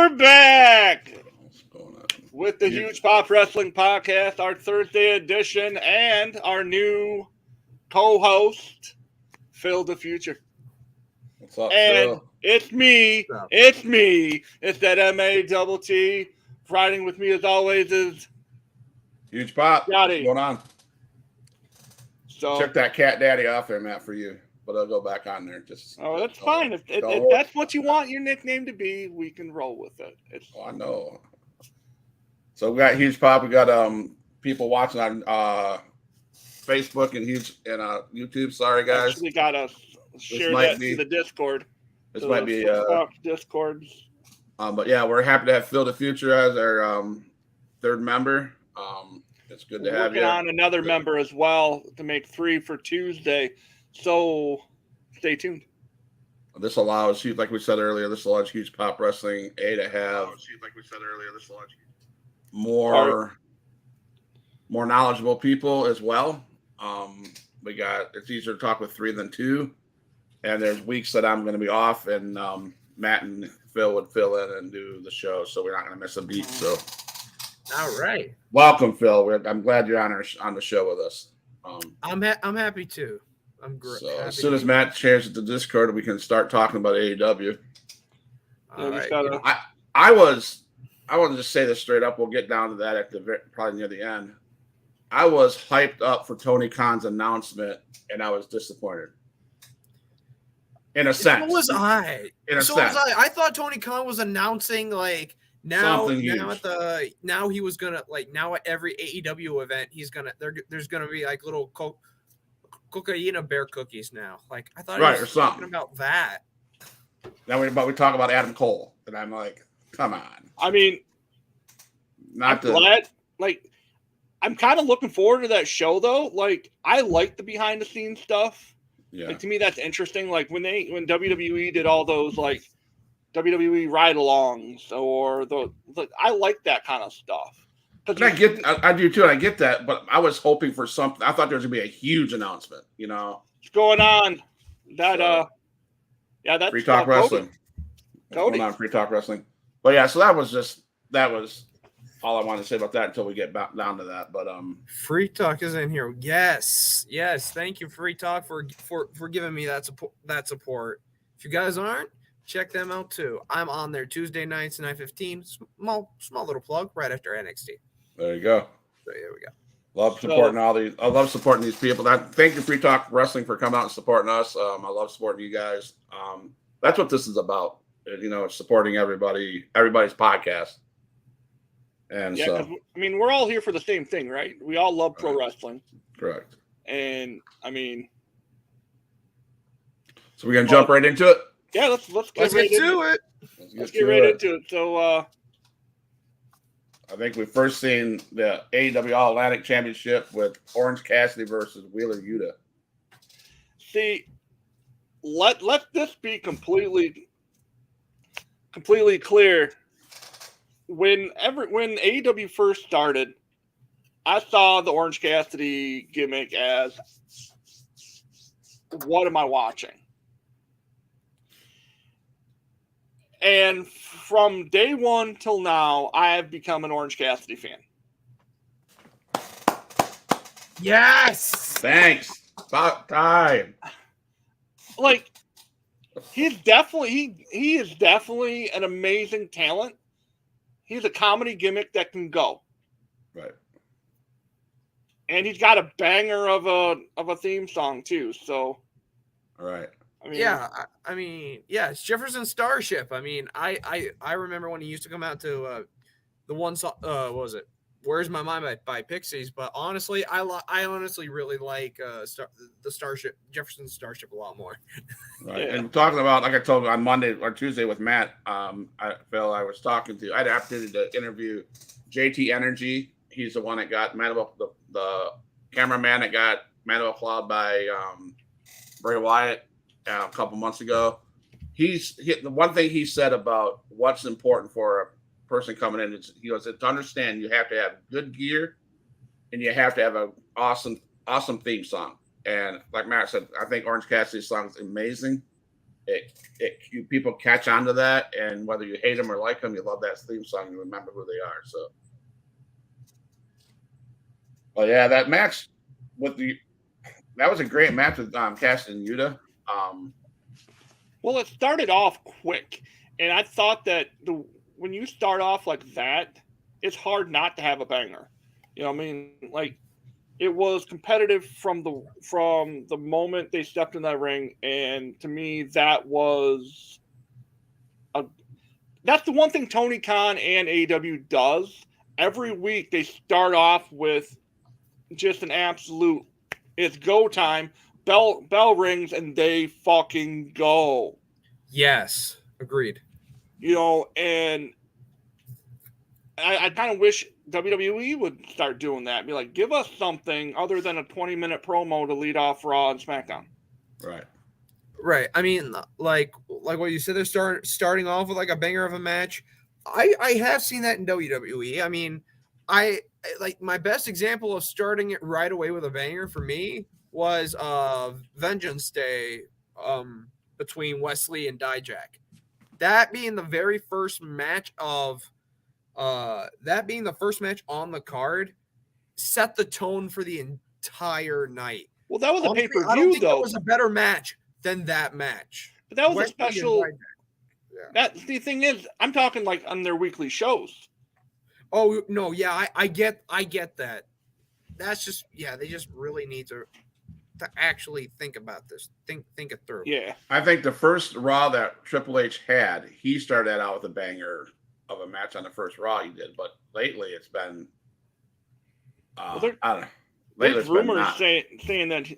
we're back What's going on? with the Huge Pop Wrestling Podcast, our Thursday edition, and our new co-host, Phil the Future. What's up, And Phil? it's me. It's me. It's that M-A-T-T. Riding with me as always is Huge Pop. Yachty. What's going on? So Took that cat daddy off there, Matt, for you. But I'll go back on there. that's fine. If that's what you want your nickname to be, we can roll with it. I know. So we got Huge Pop. We got people watching on Facebook and YouTube. Sorry, guys. Actually got to share that to the Discord. This might be Discords. But yeah, we're happy to have Phil the Future as our third member. It's good to have you. Working on another member as well to make 3 for Tuesday. So stay tuned. This allows, like we said earlier, Huge Pop Wrestling to have more knowledgeable people as well. It's easier to talk with 3 than 2. And there's weeks that I'm going to be off, and Matt and Phil would fill in and do the show, so we're not going to miss a beat. So, all right, welcome, Phil. I'm glad you're on the show with us. I'm happy too. I'm great. So as soon as Matt shares it to Discord, we can start talking about AEW. All right. I want to just say this straight up. We'll get down to that at probably near the end. I was hyped up for Tony Khan's announcement, and I was disappointed. In a sense. So was I. In a sense. I thought Tony Khan was announcing like now he was gonna now at every AEW event there's gonna be like little cocaine bear cookies now. Like I thought he was talking about that. Now we talk about Adam Cole, and I'm like, come on. I mean, I'm kind of looking forward to that show though. Like I like the behind the scenes stuff. Yeah. Like, to me, that's interesting. Like when WWE did all those like WWE ride-alongs or I like that kind of stuff. I do too, and I get that. But I was hoping for something. I thought there was gonna be a huge announcement. What's going on? That's Free Talk Wrestling. Cody. Going on Free Talk Wrestling. But yeah, so that was all I wanted to say about that until we get back down to that. But Free Talk is in here. Yes. Thank you, Free Talk, for giving me that support. If you guys aren't, check them out too. I'm on there Tuesday nights 9:15. Small little plug right after NXT. There you go. So there we go. Love supporting all these. I love supporting these people. Thank you, Free Talk Wrestling, for coming out and supporting us. I love supporting you guys. That's what this is about. Supporting everybody's podcast. And so, I mean, we're all here for the same thing, right? We all love pro wrestling. Correct. And I mean, so we're gonna jump right into it. Yeah, let's get right into it. Let's get right into it. So, I think we've first seen the AEW All Atlantic Championship with Orange Cassidy versus Wheeler Yuta. See, let this be completely clear. When AEW first started, I saw the Orange Cassidy gimmick as, what am I watching? And from day one till now, I have become an Orange Cassidy fan. Yes! Thanks. About time. Like, he is definitely an amazing talent. He's a comedy gimmick that can go. Right. And he's got a banger of a theme song too. So all right. It's Jefferson Starship. I mean, I remember when he used to come out to the one song, what was it? Where's My Mind by Pixies, but honestly, I honestly really like the Starship, Jefferson Starship a lot more. Right. Yeah. And talking about, like I told you on Monday or Tuesday with Matt, Phil, I was talking to, I had the opportunity to interview JT Energy. He's the one that got the cameraman that got Mandible Cloud by Bray Wyatt a couple months ago. The one thing he said about what's important for a person coming in, he goes, to understand you have to have good gear and you have to have an awesome theme song. And like Matt said, I think Orange Cassidy's song is amazing. people catch on to that, and whether you hate them or like them, you love that theme song. You remember who they are. So, well, yeah, that match that was a great match with Cassidy and Yuta. Well, it started off quick, and I thought that when you start off like that, it's hard not to have a banger. You know what I mean? Like, it was competitive from the moment they stepped in that ring, and to me, that's the one thing Tony Khan and AEW does. Every week they start off with just an absolute, it's go time. Bell rings and they fucking go. Yes, agreed. You know, and I kind of wish WWE would start doing that. Be like, give us something other than a 20-minute promo to lead off Raw and SmackDown. Right. I mean, like what you said, they're starting off with like a banger of a match. I have seen that in WWE. I mean, I like my best example of starting it right away with a banger for me was Vengeance Day between Wesley and Dijak. That being the very first match on the card set the tone for the entire night. Well, that was a pay-per-view, though. I don't think that was a better match than that match. But that was Wesley a special. Yeah. The thing is, I'm talking like on their weekly shows. Oh no, yeah, I get that. That's just they just really need to actually think about this. Think it through. Yeah. I think the first Raw that Triple H had, he started out with a banger of a match on the first Raw he did, but lately it's been I don't know. Lately there's rumors saying that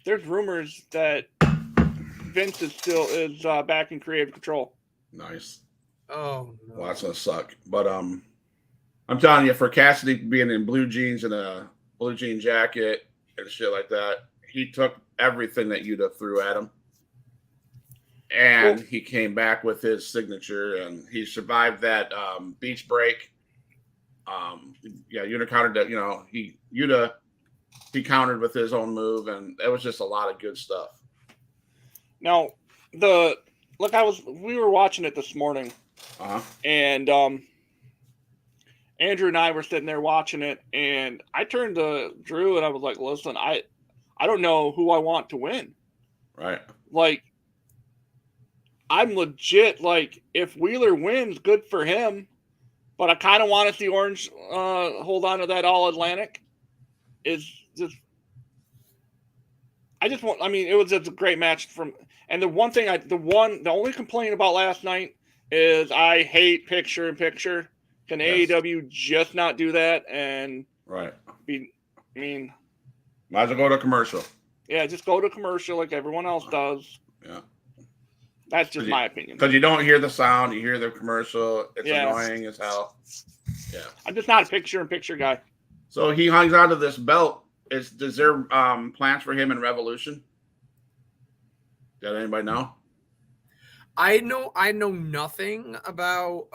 there's rumors that Vince is back in creative control. Nice. Oh no. Well, that's gonna suck. But I'm telling you, for Cassidy being in blue jeans and a blue jean jacket and shit like that, he took everything that Yuta threw at him. And he came back with his signature, and he survived that beach break. Yuta countered that. He countered with his own move, and it was just a lot of good stuff. Now, we were watching it this morning, and Andrew and I were sitting there watching it, and I turned to Drew and I was like, "Listen, I don't know who I want to win." Right. Like, I'm legit, like, if Wheeler wins, good for him. But I kind of want to see Orange hold on to that All Atlantic. It was just a great match and the only complaint about last night is I hate picture in picture. Can AEW just not do that and might as well go to commercial. Yeah, just go to commercial like everyone else does. Yeah. That's just my opinion. Because you don't hear the sound, you hear the commercial. It's annoying as hell. Yeah. I'm just not a picture-in-picture guy. So he hangs on to this belt. Does there plans for him in Revolution? Does anybody know? I know nothing about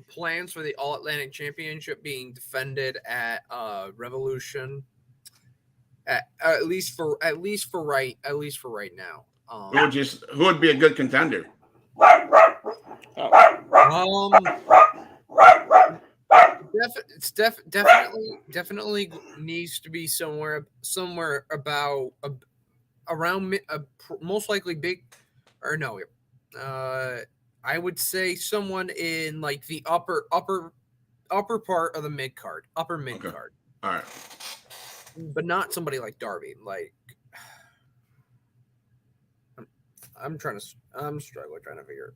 plans for the All Atlantic Championship being defended at Revolution. At least for right now. Who would be a good contender? Definitely needs to be somewhere about around most likely big or no. I would say someone in like the upper part of the mid card, card. All right. But not somebody like Darby. Like I'm struggling trying to figure.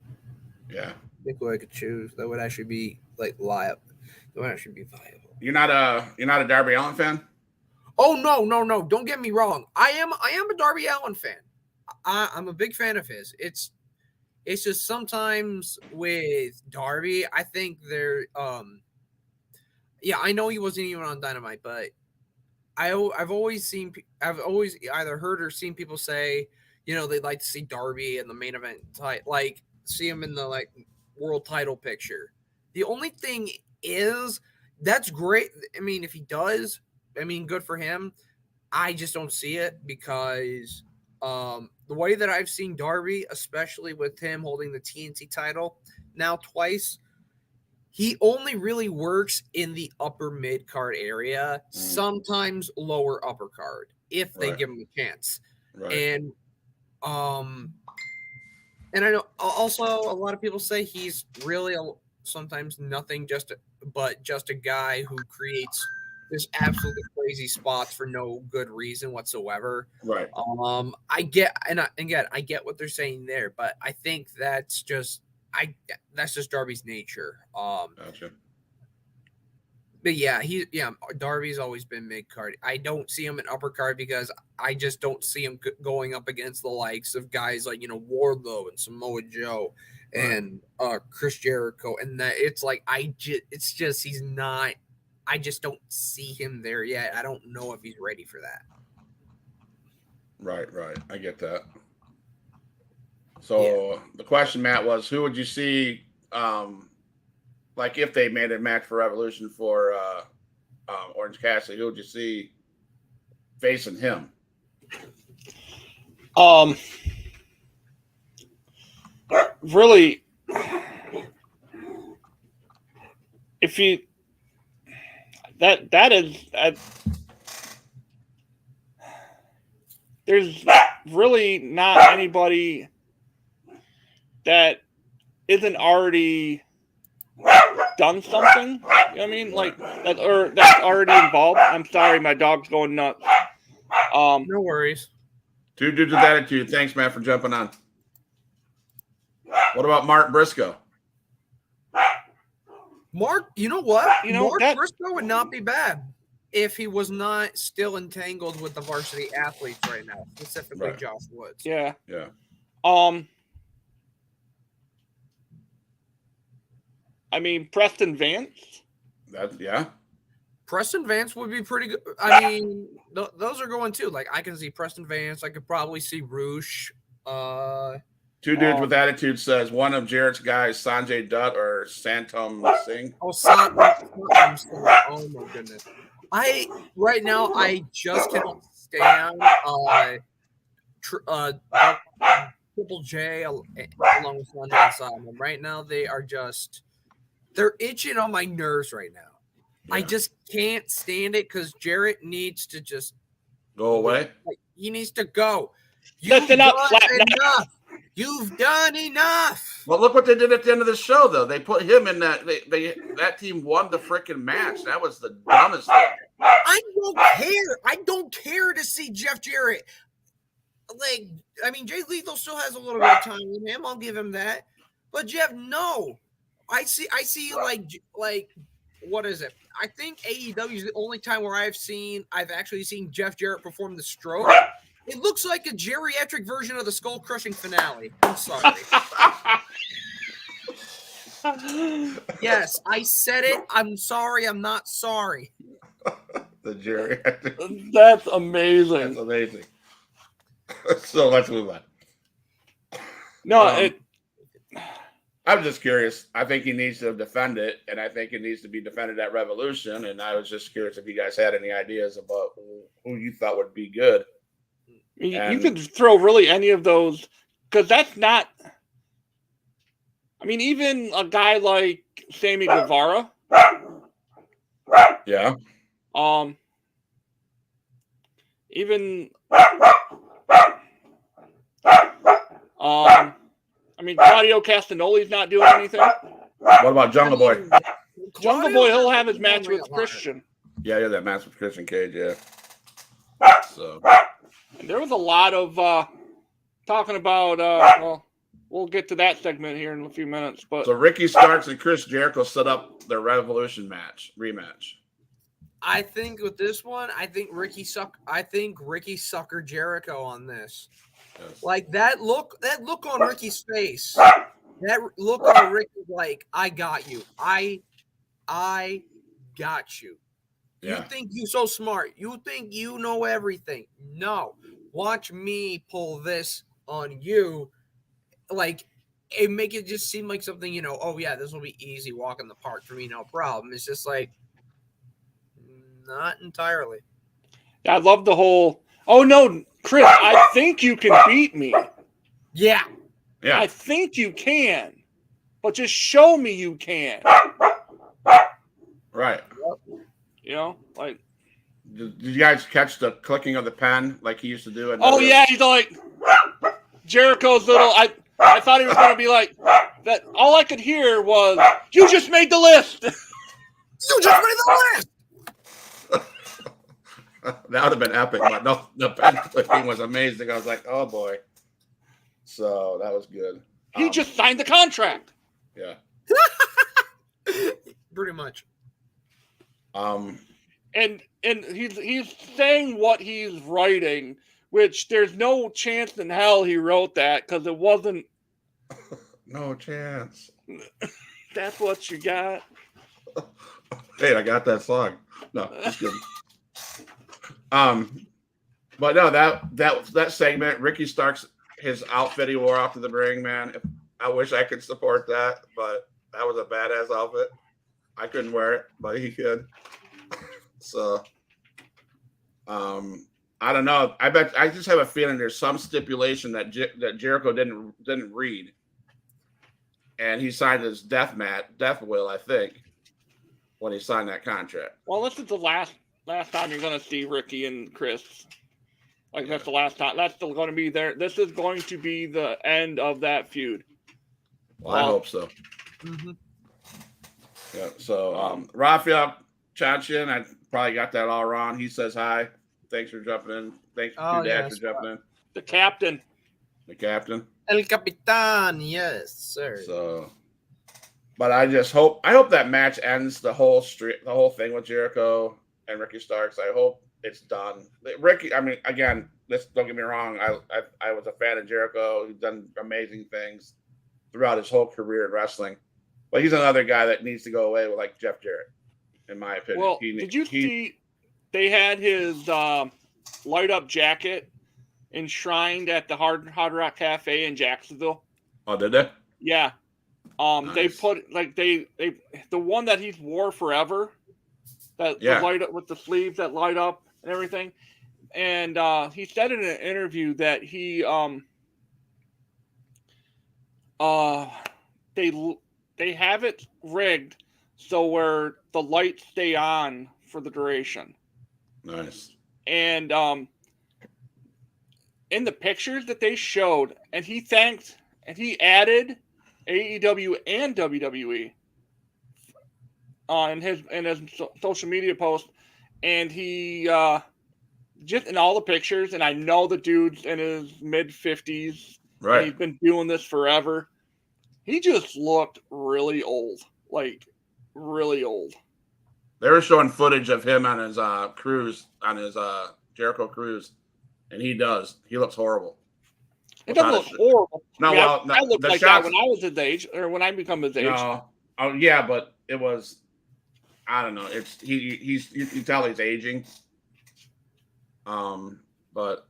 Yeah. I think who I could choose that would actually be like live. That would actually be viable. You're not a Darby Allin fan? Oh no! Don't get me wrong. I am a Darby Allin fan. I'm a big fan of his. It's just sometimes with Darby, I think they're I know he wasn't even on Dynamite, but I've always either heard or seen people say, they'd like to see Darby in the main event, like see him in the like world title picture. The only thing is that's great. I mean, if he does, good for him. I just don't see it because the way that I've seen Darby, especially with him holding the TNT title now twice, he only really works in the upper mid card area, sometimes lower upper card if they give him a chance. Right. And I know also a lot of people say he's really sometimes nothing but just a guy who creates this absolutely crazy spots for no good reason whatsoever. Right. I get what they're saying there, but I think that's just Darby's nature. Gotcha. But yeah, Darby's always been mid card. I don't see him in upper card because I just don't see him going up against the likes of guys like Wardlow and Samoa Joe and Chris Jericho, and that it's like he's not. I just don't see him there yet. I don't know if he's ready for that. Right. I get that. So the question, Matt, was who would you see, like if they made a match for Revolution for Orange Cassidy, who would you see facing him? Really, if you that is there's really not anybody that isn't already done something. You know what I mean? Like that, or that's already involved. I'm sorry, my dog's going nuts. No worries. Two dudes with attitude. Thanks, Matt, for jumping on. What about Mark Briscoe? Mark, you know what? Mark Briscoe would not be bad if he was not still entangled with the varsity athletes right now, specifically Josh Woods. Yeah. I mean, Preston Vance. Preston Vance would be pretty good. I mean, those are going too. Like I can see Preston Vance. I could probably see Roosh. Two dudes with attitude says one of Jarrett's guys, Sanjay Dutt or Santom Singh. Oh, oh my goodness! Right now I just cannot stand Triple J along with Sanjay and Simon. Right now they're itching on my nerves right now. Yeah. I just can't stand it because Jarrett needs to just go away. He needs to go. You've done enough. You've done enough. Well, look what they did at the end of the show, though. They put him in that. That team won the freaking match. That was the dumbest thing. I don't care. I don't care to see Jeff Jarrett. Like, I mean, Jay Lethal still has a little bit of time with him. I'll give him that. But Jeff, no. I see like what is it? I think AEW is the only time where I've actually seen Jeff Jarrett perform the stroke. It looks like a geriatric version of the skull crushing finale. I'm sorry. Yes, I said it. I'm sorry. I'm not sorry. The geriatric. That's amazing. That's amazing. So let's move on. No, I'm just curious. I think he needs to defend it, and I think it needs to be defended at Revolution. And I was just curious if you guys had any ideas about who you thought would be good. You could throw really any of those, because that's not. I mean, even a guy like Sammy Guevara. Yeah. Even. I mean, Claudio Castagnoli's not doing anything. What about Jungle Boy? Jungle Boy, he'll have his match with Christian. Yeah, that match with Christian Cage, yeah. So. And there was a lot of talking about, well, we'll get to that segment here in a few minutes. But so Ricky Starks and Chris Jericho set up their Revolution rematch. I think with this one, I think Ricky sucker Jericho on this. Yes. Like that look on Ricky's face. That look on Ricky's like, I got you. I got you. Yeah. You think you're so smart. You think you know everything. No. Watch me pull this on you. Like, it make it just seem like something, oh yeah, this will be easy, walk in the park for me, no problem. It's just like, not entirely. I love the whole. Oh no, Chris! I think you can beat me. Yeah. I think you can, but just show me you can. Right. You know, like. Did you guys catch the clicking of the pen like he used to do? Oh yeah, he's like Jericho's little. I thought he was gonna be like that. All I could hear was, "You just made the list." You just made the list. That would have been epic, but no, the pen clicking was amazing. I was like, oh boy. So that was good. He just signed the contract. Yeah. Pretty much. And he's saying what he's writing, which there's no chance in hell he wrote that because it wasn't. No chance. That's what you got. Hey, I got that song. No, just kidding. But no, that segment, Ricky Starks, his outfit he wore off to the ring, man. I wish I could support that, but that was a badass outfit. I couldn't wear it, but he could. So, I don't know. I just have a feeling there's some stipulation that Jericho didn't read, and he signed his death will, I think, when he signed that contract. Well, this is the last time you're going to see Ricky and Chris. Like, that's the last time. That's still going to be there. This is going to be the end of that feud. Well, I hope so. Mm-hmm. Yeah. So, Rafael Chanchin, I probably got that all wrong. He says hi. Thanks for jumping in. Thanks to Dad for jumping in. The captain. El Capitan, yes, sir. So, but I hope that match ends the whole thing with Jericho and Ricky Starks. I hope it's done. Ricky, I mean, again, don't get me wrong. I was a fan of Jericho. He's done amazing things throughout his whole career in wrestling. But he's another guy that needs to go away with like Jeff Jarrett, in my opinion. Well, did you see they had his light up jacket enshrined at the Hard Rock Cafe in Jacksonville? Oh, did they? Yeah. Nice. They put like they the one that he's wore forever, the light up with the sleeves that light up and everything. And he said in an interview that he they have it rigged so where the lights stay on for the duration. Nice. And in the pictures that they showed, and he thanked and he added AEW and WWE in his social media post, and he just in all the pictures, and I know the dude's in his mid-50s, right? He's been doing this forever. He just looked really old, like really old. They were showing footage of him on his cruise, on his Jericho cruise, and he looks horrible. It doesn't look horrible. No, I mean, well, I looked like that when I was his age, or when I become his age. No, oh yeah, but it was. I don't know. It's you can tell he's aging. But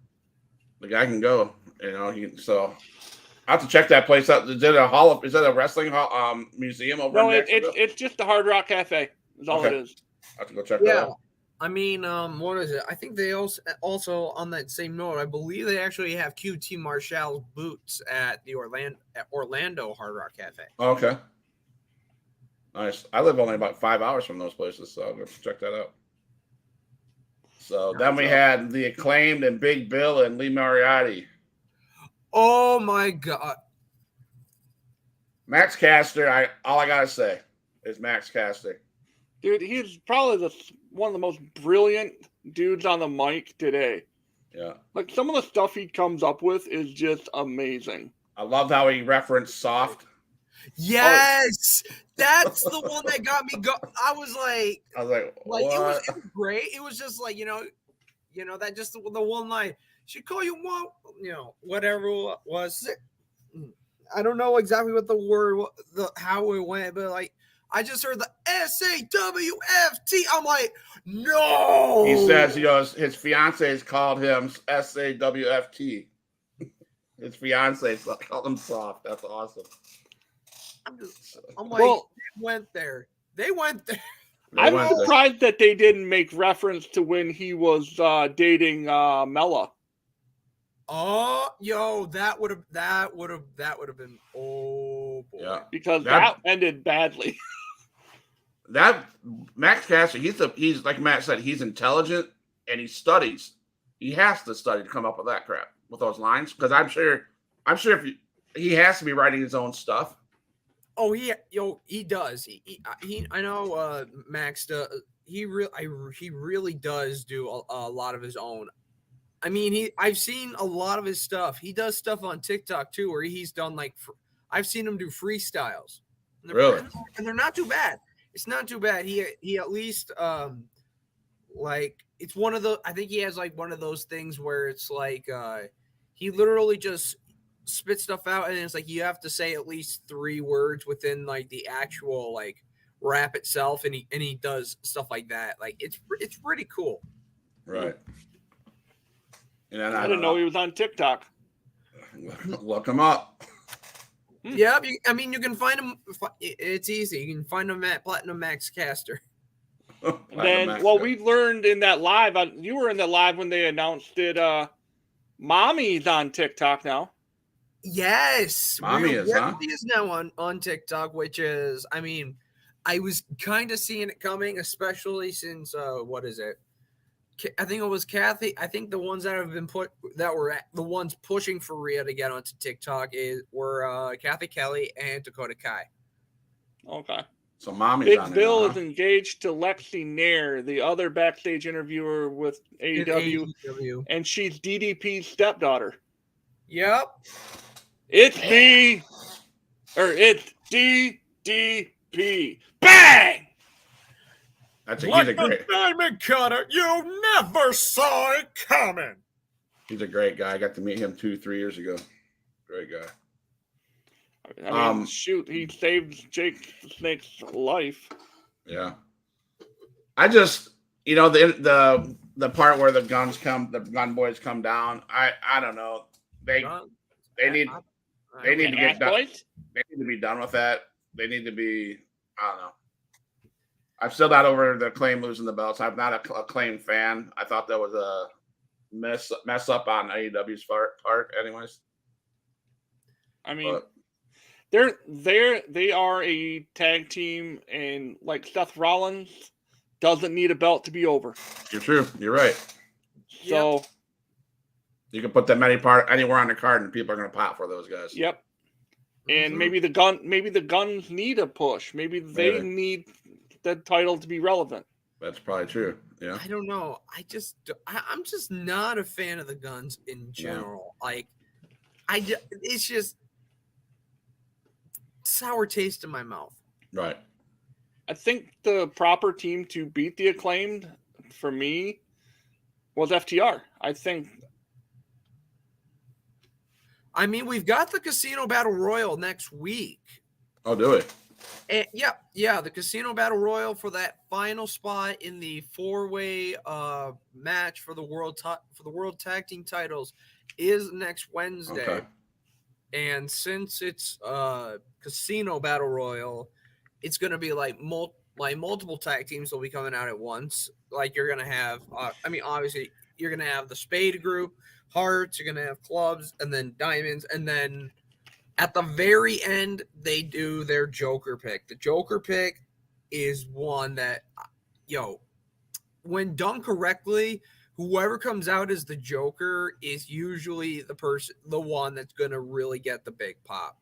the guy can go. You know, so I have to check that place out. Is it a wrestling museum over? No, it's just the Hard Rock Cafe. Is all it is. I have to go check that out. I mean, what is it? I think they also on that same note, I believe they actually have QT Marshall's boots at the Orlando Hard Rock Cafe. Okay. Nice. I live only about 5 hours from those places, so I'm going to check that out. So then we had the Acclaimed and Big Bill and Lee Moriarty. Oh my God. Max Caster, all I got to say is Max Caster. Dude, he's probably one of the most brilliant dudes on the mic today. Yeah. Like, some of the stuff he comes up with is just amazing. I loved how he referenced Soft. Yes! That's the one that got me I was like, what? It was great. It was just like, you know, that just the one line. She call you one, whatever it was. I don't know exactly what the word, how it went, but like, I just heard the SAWFT. I'm like, no. He says, his fiance has called him SAWFT. His fiance called him Soft. That's awesome. I'm like, well, they went there. I'm surprised that they didn't make reference to when he was dating Mella. Oh, yo, that would have been, oh boy. Yeah. Because that ended badly. That Max Caster, he's like Matt said, he's intelligent and he studies. He has to study to come up with that crap, with those lines, because I'm sure if he has to be writing his own stuff. Oh, he does. I know Max does. He really does do a lot of his own. I mean, I've seen a lot of his stuff. He does stuff on TikTok too, where he's done I've seen him do freestyles. Really? And they're not too bad. It's not too bad. He at least it's one of the, I think he has like one of those things where it's like he literally just spit stuff out, and it's like you have to say at least 3 words within like the actual like rap itself, and he does stuff like that. Like it's pretty cool. Right. And I didn't know he was on TikTok. Look him up. Yeah, I mean you can find him. It's easy. You can find him at Platinum Max Caster. We learned in that live. You were in the live when they announced it. Mommy's on TikTok now. Yes, Mommy is now on TikTok, which is, I mean, I was kind of seeing it coming, especially since what is it? I think it was Kathy. I think the ones that have been the ones pushing for Rhea to get onto TikTok were Kathy Kelly and Dakota Kai. Okay. So Mommy's Big on Bill there, is engaged to Lexi Nair, the other backstage interviewer with AEW, and she's DDP's stepdaughter. Yep. It's DDP. Bang! He's a great diamond cutter. You never saw it coming. He's a great guy. I got to meet him 2-3 years ago. Great guy. I mean, he saved Jake the Snake's life. Yeah. I just, the part where the gun boys come down. I don't know. They need to get done. They need to be done with that. They need to be. I don't know. I'm still not over the Acclaim losing the belts. I'm not a Acclaim fan. I thought that was a mess up on AEW's part. Anyways, I mean, they are a tag team, and like Seth Rollins doesn't need a belt to be over. You're true. You're right. So you can put them anywhere on the card, and people are going to pop for those guys. Yep. And maybe the Guns need a push. Maybe they need the title to be relevant. That's probably true. Yeah. I don't know. I'm just not a fan of the Guns in general. Yeah. Like, it's just sour taste in my mouth. Right. I think the proper team to beat the Acclaimed for me was FTR. I mean, we've got the Casino Battle Royal next week. Oh, do it. And yeah, the Casino Battle Royal for that final spot in the 4-way match for the World Tag Team titles is next Wednesday. Okay. And since it's Casino Battle Royal, it's going to be like multiple tag teams will be coming out at once. Like you're going to have, obviously you're going to have the Spade group, Hearts, you're going to have Clubs, and then Diamonds, and then at the very end, they do their Joker pick. The Joker pick is one that, when done correctly, whoever comes out as the Joker is usually the one that's going to really get the big pop.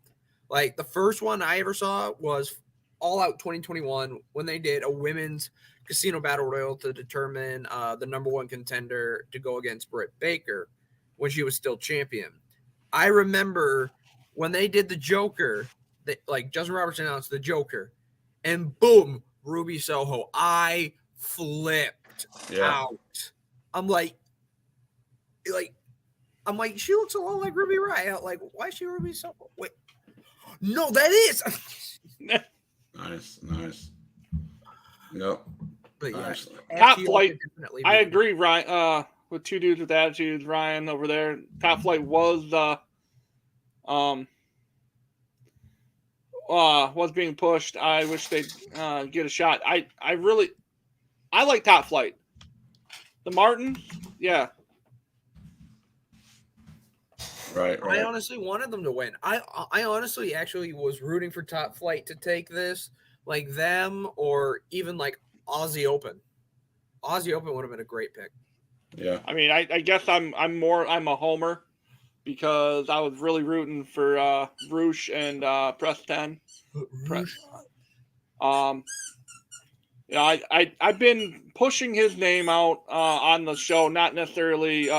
Like the first one I ever saw was All Out 2021 when they did a women's Casino Battle Royal to determine the number 1 contender to go against Britt Baker when she was still champion. I remember when they did the Joker, Justin Roberts announced the Joker, and boom, Ruby Soho. I flipped out. I'm like, she looks a lot like Ruby Riott. Like, why is she Ruby Soho? Wait, no, that is. Nice. Yep. But nice. Top Flight. I agree, Ryan. With 2 dudes with attitudes, Ryan over there. Top Flight was being pushed. I wish they'd get a shot. I really, I like Top Flight. The Martin, yeah. Right. I honestly wanted them to win. I honestly actually was rooting for Top Flight to take this, like them or even like Aussie Open. Aussie Open would have been a great pick. Yeah. I mean, I guess I'm a homer because I was really rooting for Roosh and Press 10. You know, I've been pushing his name out on the show, not necessarily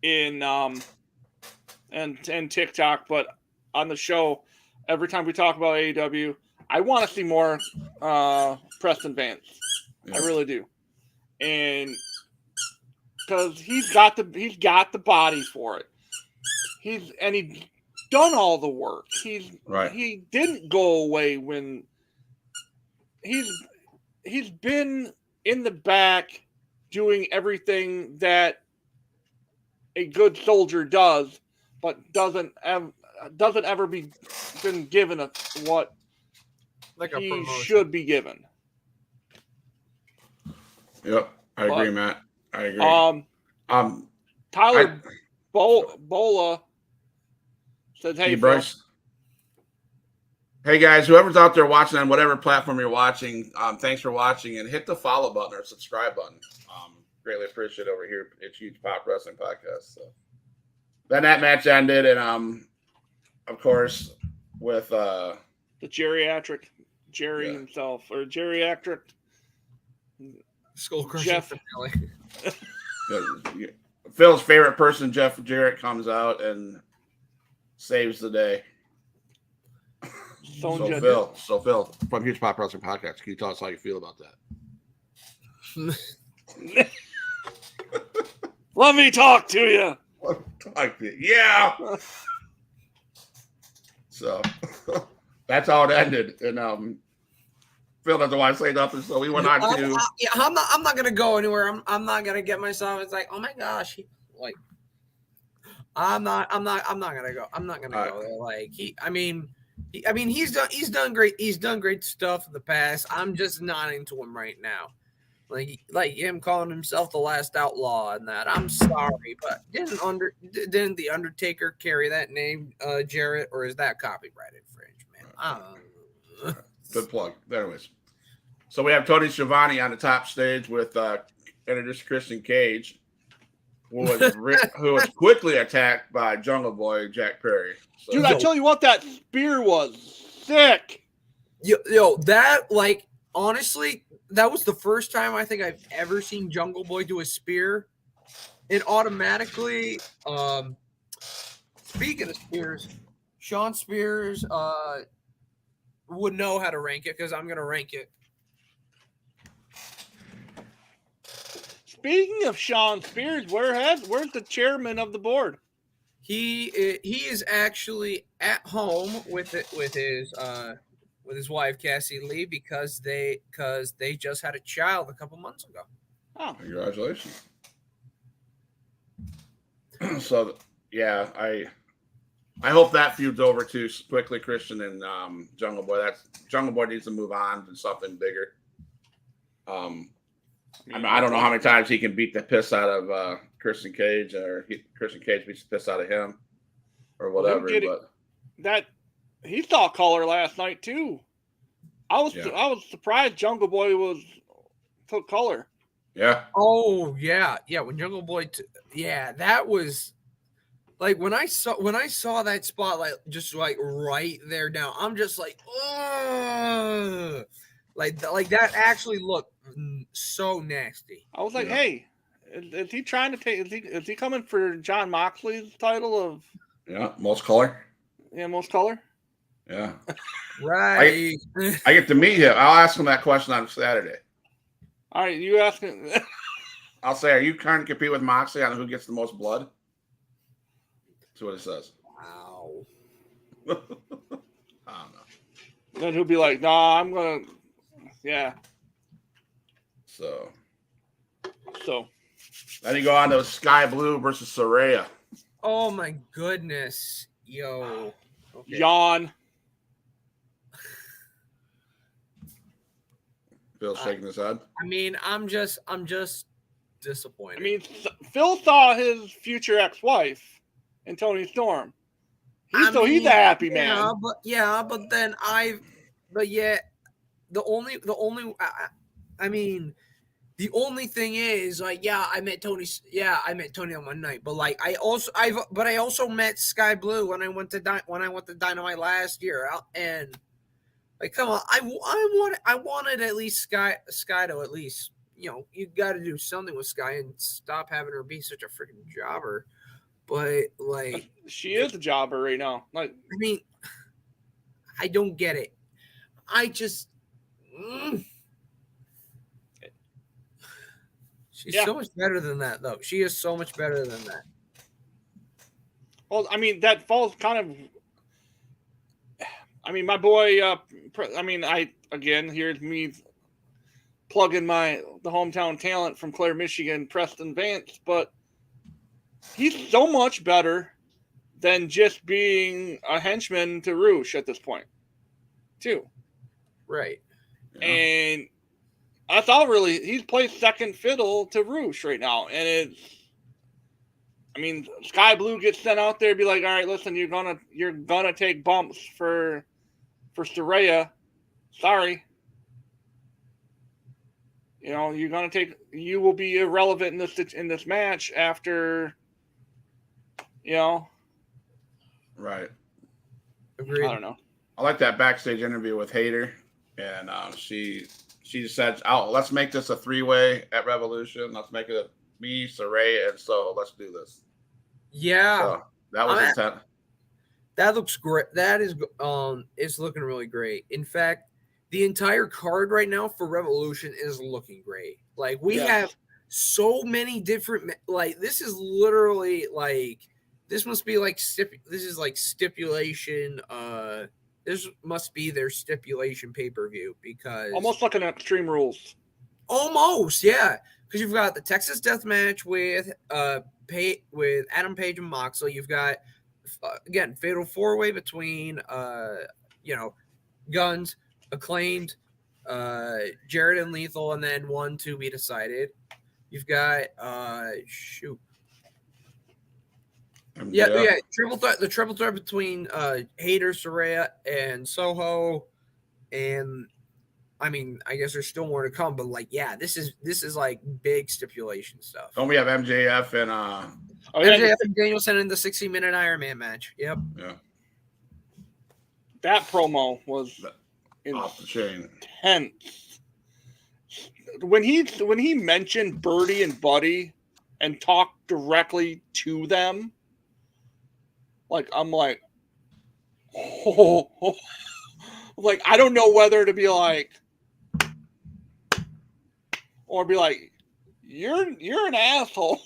in and TikTok, but on the show. Every time we talk about AEW, I want to see more Preston Vance. Yeah. I really do, and because he's got the body for it. He's done all the work. He didn't go away when he's been in the back doing everything that a good soldier does, but doesn't ever been given what like he should be given. Yep, I agree, Matt. I agree. Tyler Bola said, "Hey, Bryce. Hey guys, whoever's out there watching on whatever platform you're watching, thanks for watching and hit the follow button or subscribe button. Greatly appreciate it over here at Huge Pop Wrestling Podcast." So then that match ended, and of course, with the geriatric Jerry himself, or geriatric skull crushing finale. Phil's favorite person, Jeff Jarrett, comes out and saves the day. So Phil, from Huge Pop Wrestling Podcast, can you tell us how you feel about that? Let me talk to you. Yeah. So that's how it ended, and Phil doesn't want to say nothing, so we went on to. I'm not gonna go anywhere. I'm not gonna get myself. It's like, oh my gosh, I'm not gonna go. I'm not gonna go there. Like he's done great. He's done great stuff in the past. I'm just not into him right now. Like him calling himself the Last Outlaw and that. I'm sorry, but didn't the Undertaker carry that name, Jarrett, or is that copyright infringement? Good plug. Anyways, so we have Tony Schiavone on the top stage with introduced Christian Cage, who was quickly attacked by Jungle Boy Jack Perry. So, dude, I tell you what, that spear was sick. Yo, that honestly, that was the first time I think I've ever seen Jungle Boy do a spear. And automatically, speaking of spears, Sean Spears would know how to rank it because I'm going to rank it. Speaking of Sean Spears, where's the chairman of the board? He is actually at home with his wife Cassie Lee because they just had a child a couple months ago. Oh, congratulations! So yeah, I hope that feud's over too quickly, Christian and Jungle Boy. Jungle Boy needs to move on to something bigger. I don't know how many times he can beat the piss out of Christian Cage, or Christian Cage beats the piss out of him, or whatever. He saw color last night too. I was surprised Jungle Boy took color. Yeah. Oh yeah. When Jungle Boy, that was like when I saw that spotlight just right there down. I'm just like, ugh. Like that actually looked so nasty. I was like, hey, is he trying to take? Is he coming for John Moxley's title of? Yeah, most color. Yeah, most color. Yeah. Right. I get to meet him. I'll ask him that question on Saturday. All right, you ask him. I'll say, are you trying to compete with Moxley on who gets the most blood? That's what it says. Wow. I don't know. Then he'll be like, nah, I'm going to, yeah. So. Then you go on to Sky Blue versus Saraya. Oh, my goodness. Yo. Okay. Yawn. Phil's shaking his head. I mean, I'm just disappointed. I mean, Phil saw his future ex-wife in Tony Storm. He's a happy man. But the only thing is, like, I met Tony on one night, but like I also met Sky Blue when I went to Dynamite last year, and like, come on, I wanted at least Sky to at least, you got to do something with Sky and stop having her be such a freaking jobber. But like, she is a jobber right now. Like, I mean, I don't get it. I just. She's so much better than that, though. She is so much better than that. Well, I mean, that falls kind of. I mean, my boy. Here's me plugging the hometown talent from Clare, Michigan, Preston Vance, but he's so much better than just being a henchman to Roosh at this point, too. Right. Yeah. And I thought really he's played second fiddle to Roosh right now, and Sky Blue gets sent out there to be like, all right, listen, you're gonna take bumps for Saraya. Sorry. You will be irrelevant in this match after. Right. Agreed. I don't know. I like that backstage interview with Hayter, and she just said, "Oh, let's make this a 3-way at Revolution. Let's make it me, Saraya, and so let's do this." Yeah, so that was intent. That looks great. That is, it's looking really great. In fact, the entire card right now for Revolution is looking great. Like, we have so many different. Like, this is literally like. This must be like this is like stipulation. This must be their stipulation pay-per-view, because almost like an Extreme Rules. Almost, yeah. Because you've got the Texas Death Match with Adam Page and Moxley. You've got again Fatal 4-Way between Guns, Acclaimed, Jarrett and Lethal, and then 1 to be decided. You've got triple threat. The triple threat between Hayter, Saraya, and Soho, and I guess there's still more to come. But like, this is like big stipulation stuff. Don't we have MJF and MJF and Danielson in the 60-minute Iron Man match? Yep. Yeah. That promo was off the chain. Intense. When he mentioned Birdie and Buddy and talked directly to them. Like, I'm like, like, I don't know whether to be like, or be like, you're an asshole.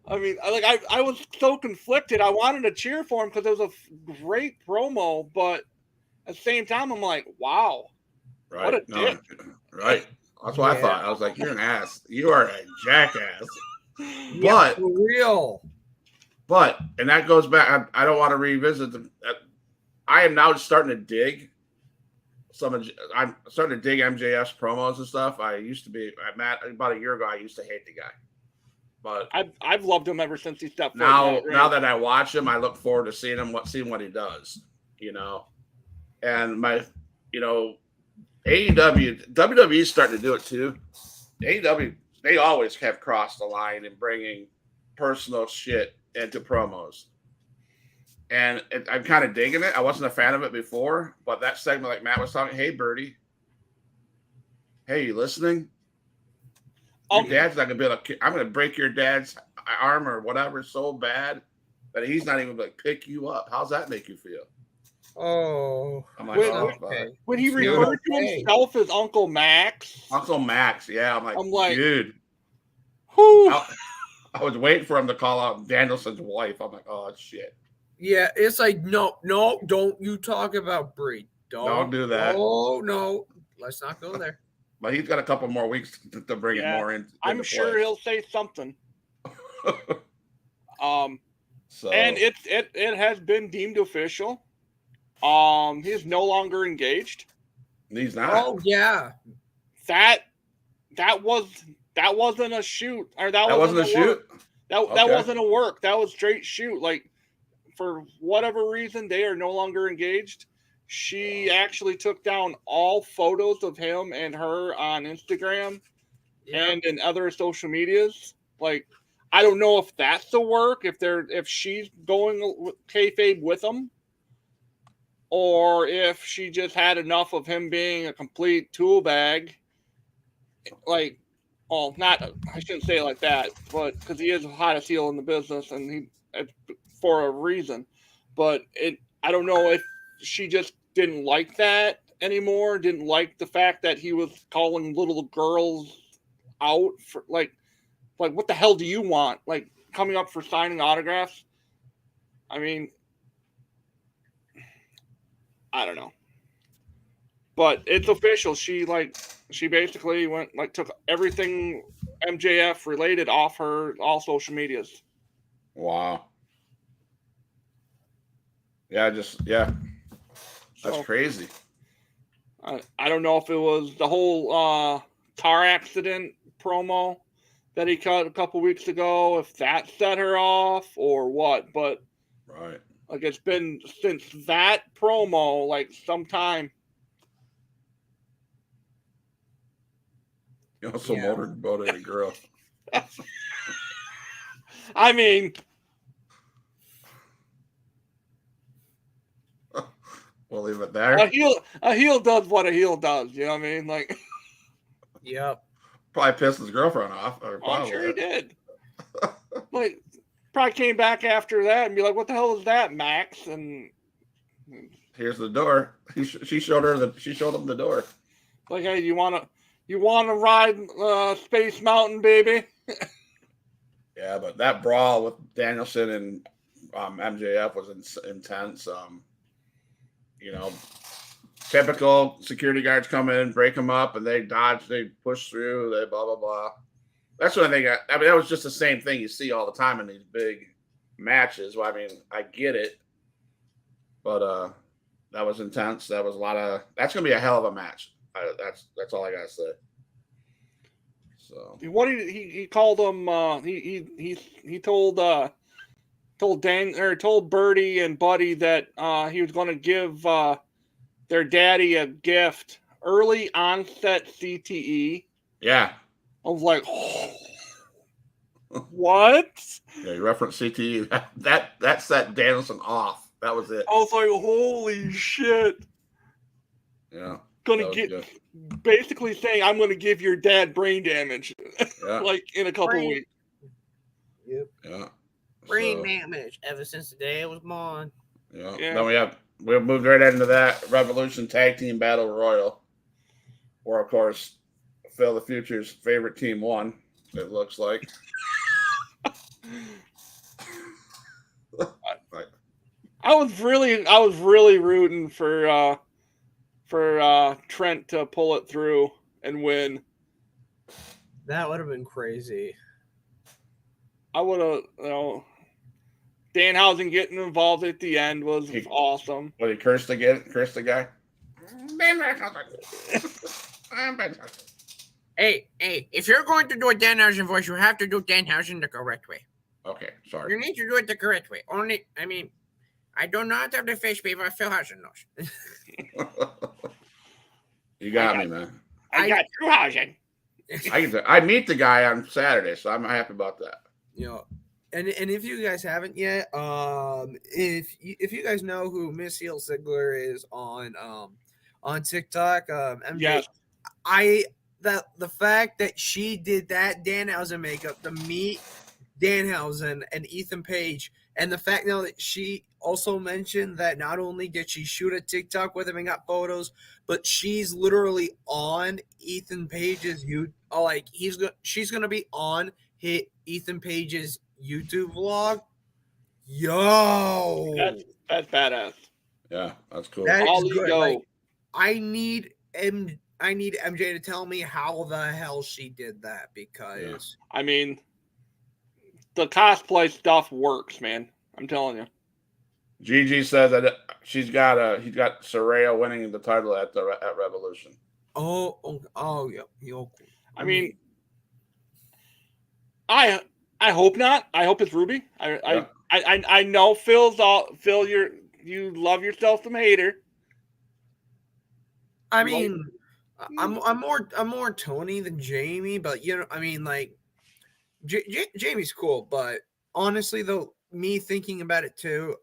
I mean, I was so conflicted. I wanted to cheer for him because it was a great promo, but at the same time, I'm like, wow, right? What a dick. Right. That's what I thought. I was like, you're an ass. You are a jackass. But for real. But, and that goes back, I don't want to revisit them. I am now starting to dig I'm starting to dig MJF's promos and stuff. I used to be, Matt, about a year ago, I used to hate the guy. But I've loved him ever since he stepped forward. Now that I watch him, I look forward to seeing what he does, And AEW, WWE is starting to do it too. AEW, they always have crossed the line in bringing personal shit into promos, and I'm kind of digging it. I wasn't a fan of it before, but that segment, like Matt was talking, hey Birdie, hey, you listening? Your dad's not gonna be able to. I'm gonna break your dad's arm or whatever so bad that he's not even gonna pick you up. How's that make you feel? Oh, I'm like, when he referred to himself as Uncle Max. Uncle Max, yeah. I'm like, dude. I was waiting for him to call out Danielson's wife. I'm like, oh shit. Yeah, it's like, no, don't you talk about Brie. Don't do that. Oh no, let's not go there. But he's got a couple more weeks to bring it more in. I'm sure he'll say something. And it has been deemed official. He's no longer engaged. He's not. Oh yeah. That wasn't a shoot, or that wasn't a shoot. That wasn't a work. That was straight shoot. Like, for whatever reason, they are no longer engaged. She actually took down all photos of him and her on Instagram and in other social medias. Like, I don't know if that's the work, if she's going kayfabe with him, or if she just had enough of him being a complete tool bag. Like, well, I shouldn't say it like that, but because he is the hottest heel in the business, and for a reason. But I don't know if she just didn't like that anymore. Didn't like the fact that he was calling little girls out for like what the hell do you want? Like, coming up for signing autographs. I mean, I don't know, but it's official. She basically took everything MJF related off all social medias. Wow. Yeah, that's crazy. I don't know if it was the whole car accident promo that he cut a couple weeks ago, if that set her off or what, but right. Like, it's been since that promo, like, sometime. You also motorboated a girl. I mean, we'll leave it there. A heel does what a heel does. You know what I mean? Like, yep. Probably pissed his girlfriend off. I'm sure he did. Like, probably came back after that and be like, "What the hell is that, Max?" And here's the door. She showed him the door. Like, hey, you wanna ride Space Mountain, baby? Yeah, but that brawl with Danielson and MJF was intense. Typical security guards come in, break them up, and they dodge, they push through, they blah blah blah. That's what I think. I mean, that was just the same thing you see all the time in these big matches. Well, I mean, I get it, but that was intense. That was a lot of. That's gonna be a hell of a match. That's all I gotta say. So what he called him? He told Birdie and Buddy that he was going to give their daddy a gift, early onset CTE. Yeah. I was like, oh, what? Yeah, you referenced CTE. That set Danielson off. That was it. I was like, holy shit. Yeah. Basically saying, I'm going to give your dad brain damage. Yeah. Like, in a couple weeks. Yep. Yeah. Brain damage ever since the day it was born. Yeah. Then we moved right into that Revolution Tag Team Battle Royal, where of course Phil the Future's favorite team won. It looks like. I was really rooting for Trent to pull it through and win. That would have been crazy. I would have, Danhausen getting involved at the end was awesome. Well, he cursed the guy. Hey, if you're going to do a Danhausen voice, you have to do Danhausen the correct way. Okay, sorry. You need to do it the correct way. I do not have the face paper Phil Hausen knows. You got me, man. I got you, Hausen. I meet the guy on Saturday, so I'm happy about that. And if you guys haven't yet, if you guys know who Miss Heel Ziggler is on TikTok, MJ, yes. the fact that she did that Danhausen makeup to meet Danhausen and Ethan Page, and the fact now that she also mentioned that not only did she shoot a TikTok with him and got photos, but she's literally on Ethan Page's she's gonna be on Ethan Page's YouTube vlog. Yo, that's badass. Yeah, that's cool. That is good. Go. Like, I need MJ to tell me how the hell she did that, because I mean, the cosplay stuff works, man. I'm telling you. Gigi says that he's got Saraya winning the title at Revolution. Yeah. I mean, I hope not. I hope it's Ruby. I know Phil. You love yourself some hater. I mean, I'm more Tony than Jamie, but I mean, like Jamie's cool, but honestly, though, me thinking about it too,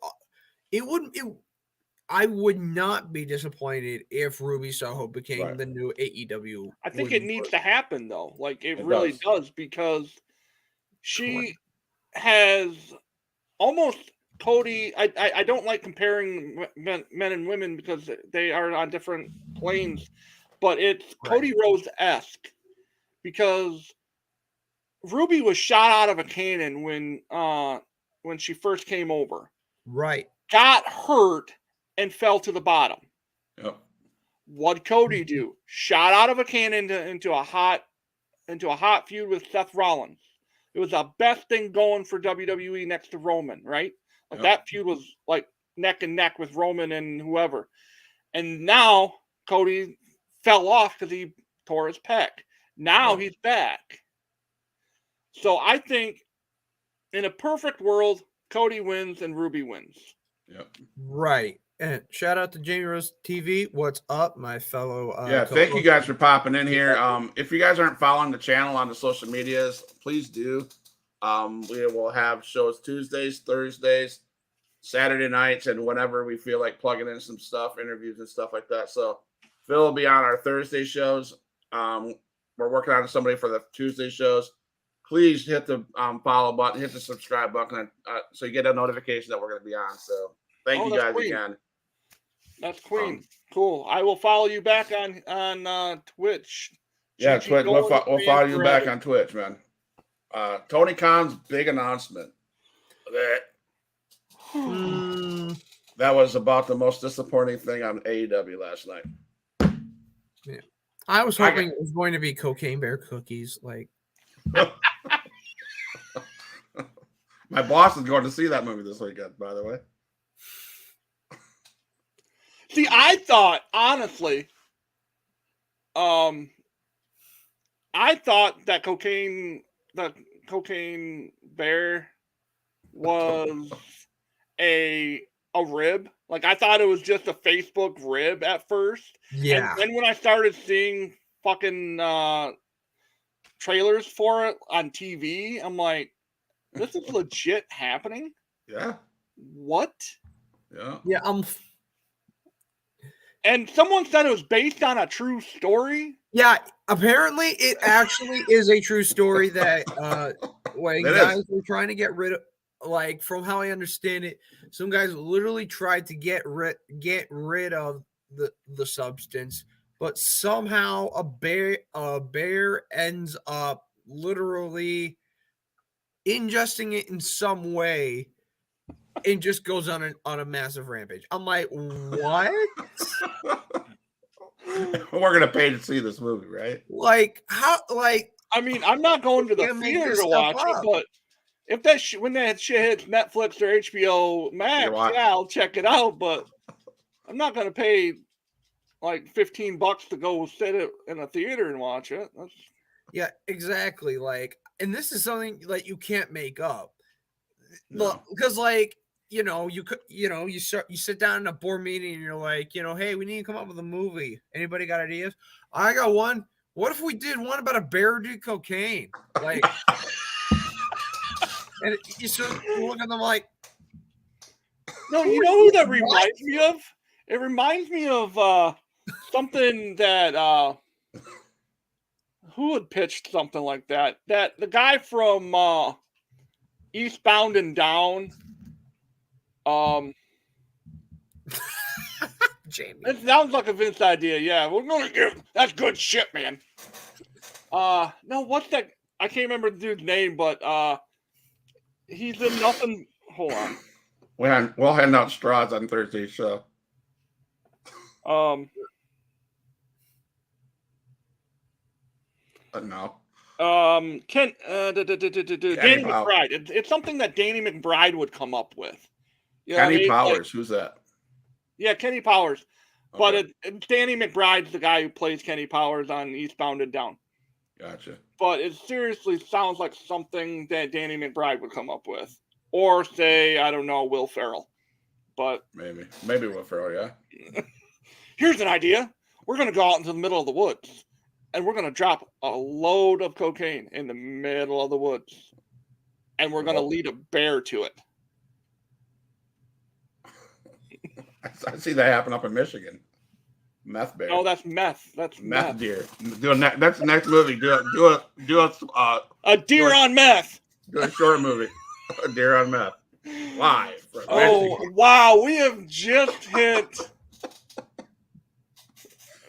I would not be disappointed if Ruby Soho became the new AEW. I think it needs to happen though. Like it really does, because she has almost Cody. I don't like comparing men and women because they are on different planes, but it's Cody Rhodes-esque, because Ruby was shot out of a cannon when she first came over. Right. Got hurt and fell to the bottom. Yep. What'd Cody do? Shot out of a cannon into a hot feud with Seth Rollins. It was the best thing going for WWE next to Roman, right? Like that feud was like neck and neck with Roman and whoever. And now Cody fell off because he tore his pec. Now he's back. So I think in a perfect world, Cody wins and Ruby wins. Yep. Right. And shout out to Jamie Rose TV. What's up, my fellow? Thank you guys for popping in here. If you guys aren't following the channel on the social medias, please do. We will have shows Tuesdays, Thursdays, Saturday nights, and whenever we feel like plugging in some stuff, interviews and stuff like that. So Phil will be on our Thursday shows. We're working on somebody for the Tuesday shows. Please hit the follow button, hit the subscribe button, so you get a notification that we're going to be on. So thank you guys again. That's Queen. Cool. I will follow you back on Twitch. Yeah, Twitch. We'll follow you back on Twitch, man. Tony Khan's big announcement. That was about the most disappointing thing on AEW last night. Yeah, I was hoping it was going to be Cocaine Bear cookies. Like, my boss is going to see that movie this weekend, by the way. See, I thought, honestly, I thought that Cocaine Bear was a rib. Like, I thought it was just a Facebook rib at first. Yeah. And then when I started seeing fucking trailers for it on TV, I'm like, this is legit happening? Yeah. What? Yeah. Yeah, and someone said it was based on a true story. Yeah, apparently it actually is a true story that when guys were trying to get rid of, like, from how I understand it, some guys literally tried to get rid of the substance, but somehow a bear ends up literally ingesting it in some way and just goes on a massive rampage. I'm like, what? We're gonna pay to see this movie, right? Like, how? Like, I mean, I'm not going to the theater to watch it, but if that when that shit hits Netflix or HBO Max, yeah, I'll check it out. But I'm not gonna pay like $15 to go sit in a theater and watch it. Yeah, exactly. Like, and this is something like you can't make up. No. Because, like, you sit down in a board meeting and you're like, hey, we need to come up with a movie. Anybody got ideas? I got one. What if we did one about a bear who did cocaine? Like, and you look at them like, no, you know who that reminds me of? It reminds me of something that who had pitched something like that? That the guy from Eastbound and Down. Jamie. It sounds like a Vince idea. Yeah, we're gonna give that's good shit, man. No, what's that? I can't remember the dude's name, but he's in nothing. Hold on. We'll hand out straws on Thursday's show. No. Danny McBride. It's something that Danny McBride would come up with. Kenny Powers, who's that? Yeah, Kenny Powers. Okay. But Danny McBride's the guy who plays Kenny Powers on Eastbound and Down. Gotcha. But it seriously sounds like something that Danny McBride would come up with. Or say, I don't know, Will Ferrell. But maybe Will Ferrell, yeah. Here's an idea. We're going to go out into the middle of the woods. And we're going to drop a load of cocaine in the middle of the woods. And we're going to lead a bear to it. I see that happen up in Michigan. Meth bear. Oh, that's meth. That's meth deer. That's the next movie. Do a deer on meth. Do a short movie. A deer on meth. Live. Oh wow! We have just hit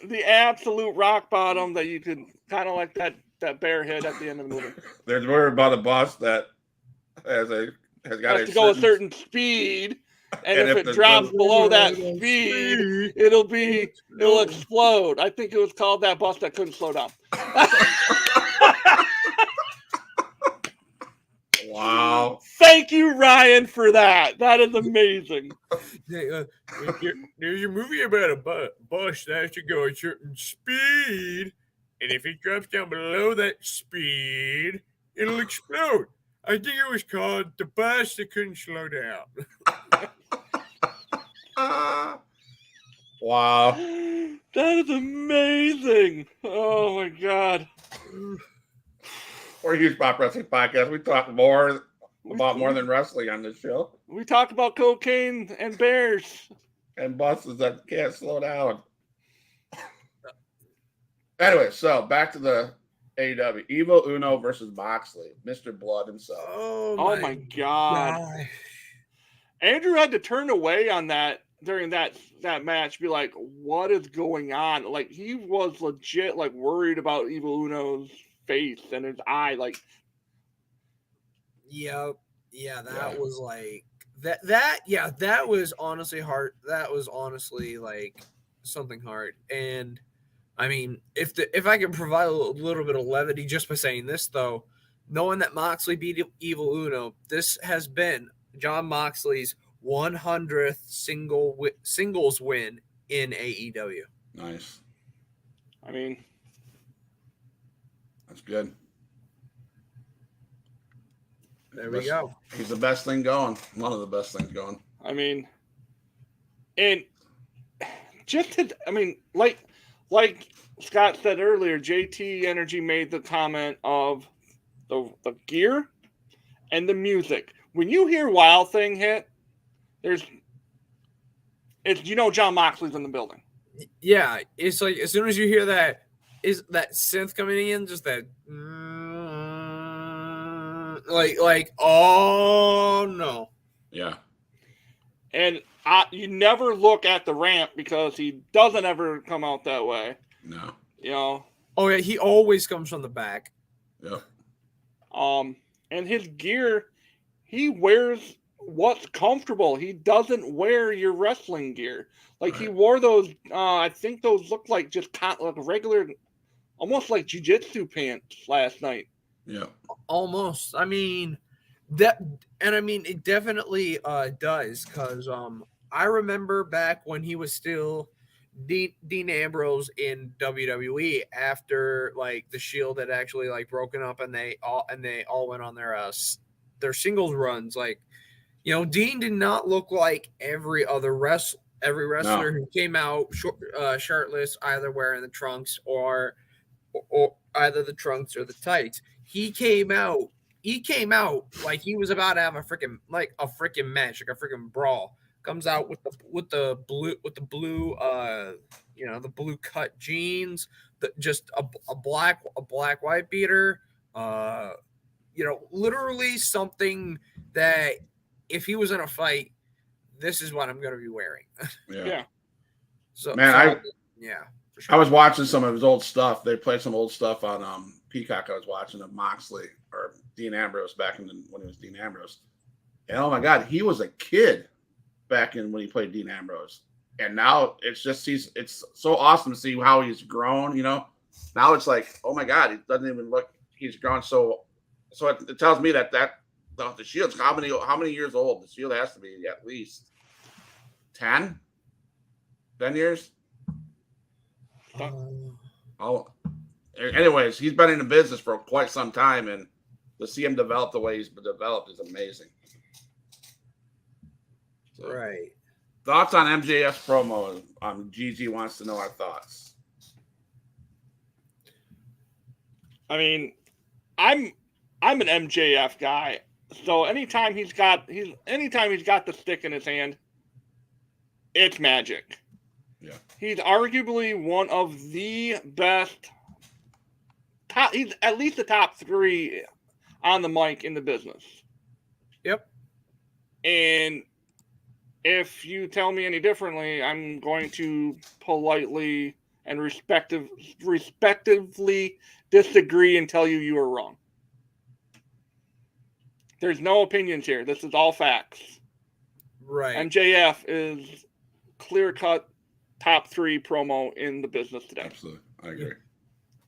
the absolute rock bottom that you could kind of like that bear hit at the end of the movie. There's word about a bus that has to go a certain speed. And if it drops below that speed, it'll explode. I think it was called that bus that couldn't slow down. Wow. Thank you, Ryan, for that. That is amazing. There's a movie about a bus that has to go a certain speed. And if it drops down below that speed, it'll explode. I think it was called The Bus That Couldn't Slow Down. Wow. That is amazing. Oh, my God. We're a huge pop wrestling podcast. We talk more than wrestling on this show. We talk about cocaine and bears. And buses that can't slow down. Anyway, so back to the AEW. Evil Uno versus Moxley. Mr. Blood himself. Oh my God. Andrew had to turn away on that during that match, be like, what is going on? Like, he was legit, like, worried about Evil Uno's face and his eye. Like, yeah, that was like, that was honestly hard. That was honestly, like, something hard. And, I mean, if I can provide a little bit of levity just by saying this, though, knowing that Moxley beat Evil Uno, this has been Jon Moxley's 100th singles win in AEW. Nice. I mean, that's good. There we go. He's the best thing going. One of the best things going. I mean, and like Scott said earlier, JT Energy made the comment of the gear and the music. When you hear Wild Thing hit, Jon Moxley's in the building. Yeah, it's like as soon as you hear that, is that synth coming in, just that like oh no. Yeah. And you never look at the ramp because he doesn't ever come out that way. No. You know. Oh yeah, he always comes from the back. Yep. And his gear, he wears what's comfortable. He doesn't wear your wrestling gear. Like, right. He wore those, I think those look like just like regular, almost like jiu-jitsu pants last night. Yeah. Almost. I mean, it definitely does, because I remember back when he was still Dean Ambrose in WWE after, like, the Shield had actually, like, broken up and they all went on their singles runs. Like, you know, Dean did not look like every wrestler who came out shirtless, either wearing the trunks or either the trunks or the tights. He came out like he was about to have a freaking match, like a freaking brawl. Comes out with the blue the blue cut jeans, just a black white beater. Literally something that if he was in a fight, this is what I'm going to be wearing. Yeah. So, for sure. I was watching some of his old stuff. They played some old stuff on Peacock. I was watching of Moxley or Dean Ambrose back when he was Dean Ambrose. And oh my God, he was a kid back in when he played Dean Ambrose. And now it's so awesome to see how he's grown, you know. Now it's like, oh my God, he doesn't even look, he's grown so it tells me that the Shield's how many years old? The Shield has to be at least 10 years. Anyways, he's been in the business for quite some time, and to see him develop the way he's been developed is amazing. So, right. Thoughts on MJF's promo? Gigi wants to know our thoughts. I mean, I'm an MJF guy, so anytime he's got the stick in his hand, it's magic. Yeah, he's arguably one of the best. He's at least the top 3 on the mic in the business. Yep. And if you tell me any differently, I'm going to politely and respectively disagree and tell you are wrong. There's no opinions here. This is all facts. Right. MJF is clear-cut top 3 promo in the business today. Absolutely. I agree.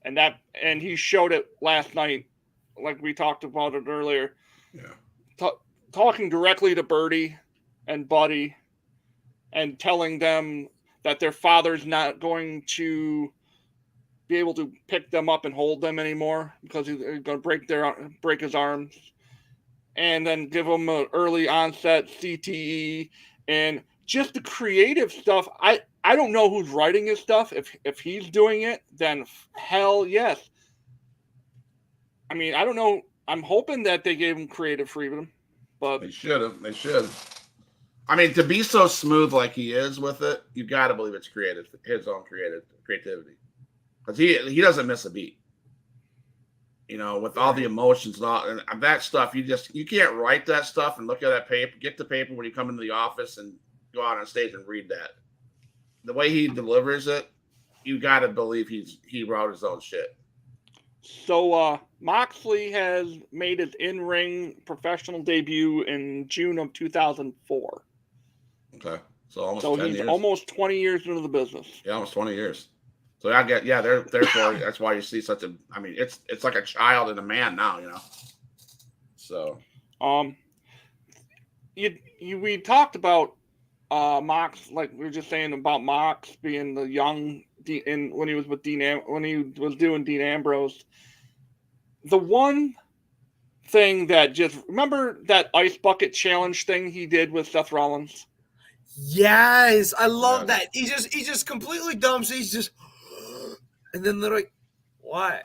And he showed it last night, like we talked about it earlier. Yeah. Talking directly to Birdie and Buddy and telling them that their father's not going to be able to pick them up and hold them anymore because he's going to break his arms, and then give them an early onset CTE and just the creative stuff. I don't know who's writing his stuff. If he's doing it, then hell yes. I mean, I don't know. I'm hoping that they gave him creative freedom, but they should have. I mean, to be so smooth like he is with it, you got to believe it's creative, his own creativity, because he doesn't miss a beat. You know, with all the emotions and that stuff, you can't write that stuff and look at that paper, get the paper when you come into the office and go out on stage and read that. The way he delivers it, you got to believe he wrote his own shit. So Moxley has made his in-ring professional debut in June of 2004. Okay, so he's 10 years. Almost 20 years into the business. Yeah, almost 20 years. So therefore that's why you see such a. I mean, it's like a child and a man now, you know. So, we talked about Mox, like we were just saying about Mox being the young when he was with when he was doing Dean Ambrose. The one thing that remember that ice bucket challenge thing he did with Seth Rollins? Yes, I love that. He just completely dumps. He's just, and then they're like, "What?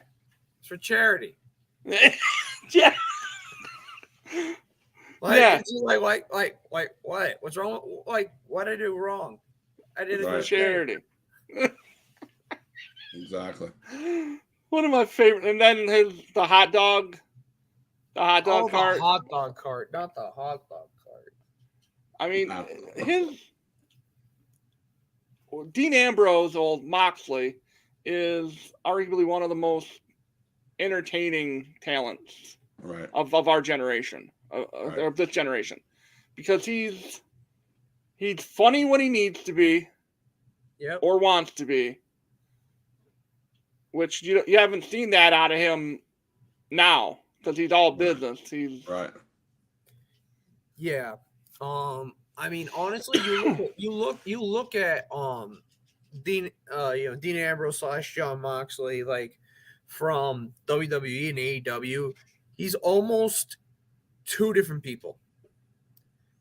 It's for charity." Yeah. Like what? What's wrong? Like, what did I do wrong? I did it for charity. Exactly. One of my favorite, and then the hot dog cart. The hot dog cart, not the hot dog cart. I mean, Dean Ambrose, old Moxley, is arguably one of the most entertaining talents of our generation, of this generation, because he's funny when he needs to be, or wants to be, which you haven't seen that out of him now because he's all business. He's yeah. I mean, honestly, you look at Dean Ambrose / Jon Moxley, like from WWE and AEW. He's almost 2 different people.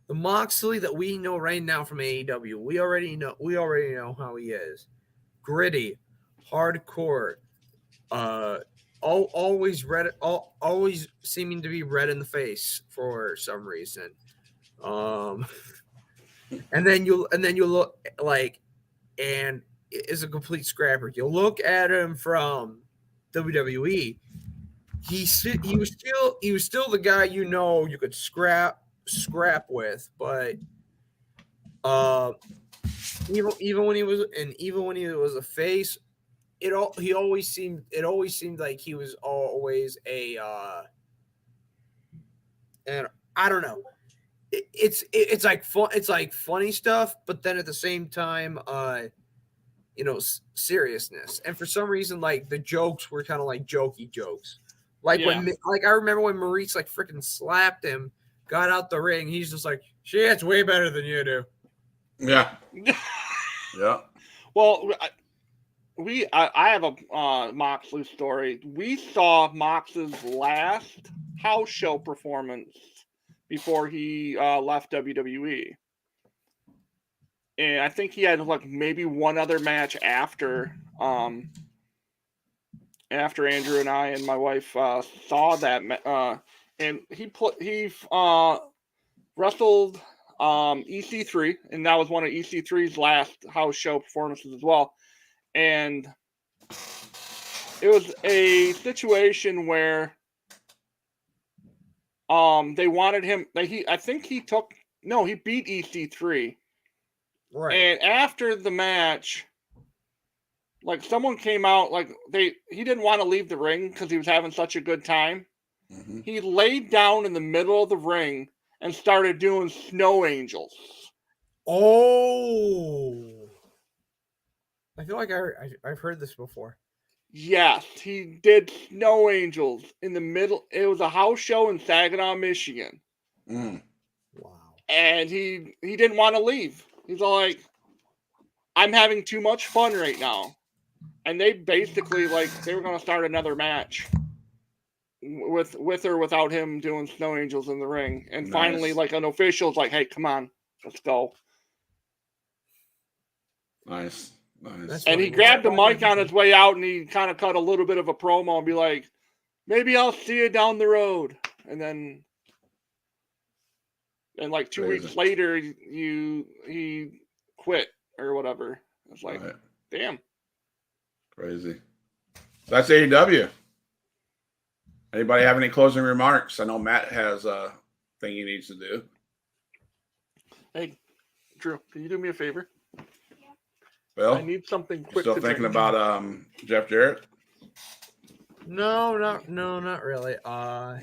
The Moxley that we know right now from AEW, we already know how he is. Gritty, hardcore, always red, always seeming to be red in the face for some reason. And then you look like, and is a complete scrapper. You look at him from WWE. He was still the guy you could scrap with, but even when he was a face, it always seemed like he was always a and I don't know. It's like fun. It's like funny stuff, but then at the same time, seriousness. And for some reason, like the jokes were kind of like jokey jokes. Like when I remember when Maurice like freaking slapped him, got out the ring. He's just like, shit's way better than you do. Yeah. Yeah. Well, I have a Moxley story. We saw Mox's last house show performance before he left WWE. And I think he had like maybe one other match after Andrew and I and my wife saw that, and he wrestled EC3, and that was one of EC3's last house show performances as well. And it was a situation where they wanted him. He beat EC3. Right. And after the match, like someone came out, like he didn't want to leave the ring because he was having such a good time. Mm-hmm. He laid down in the middle of the ring and started doing snow angels. Oh, I feel like I've heard this before. Yes, he did snow angels in the middle. It was a house show in Saginaw, Michigan. Mm. Wow. And he didn't want to leave. He's all like, I'm having too much fun right now. And they basically, like, they were going to start another match with or without him doing snow angels in the ring. And finally, like, an official's like, hey, come on, let's go. Nice. And he grabbed the mic on his way out, and he kind of cut a little bit of a promo and be like, maybe I'll see you down the road. And then, and like 2 weeks later, he quit or whatever. It's like, damn. Crazy. That's AEW. Anybody have any closing remarks? I know Matt has a thing he needs to do. Hey, Drew, can you do me a favor? Bill, I need something quick. Still thinking about Jeff Jarrett? No, not really. No.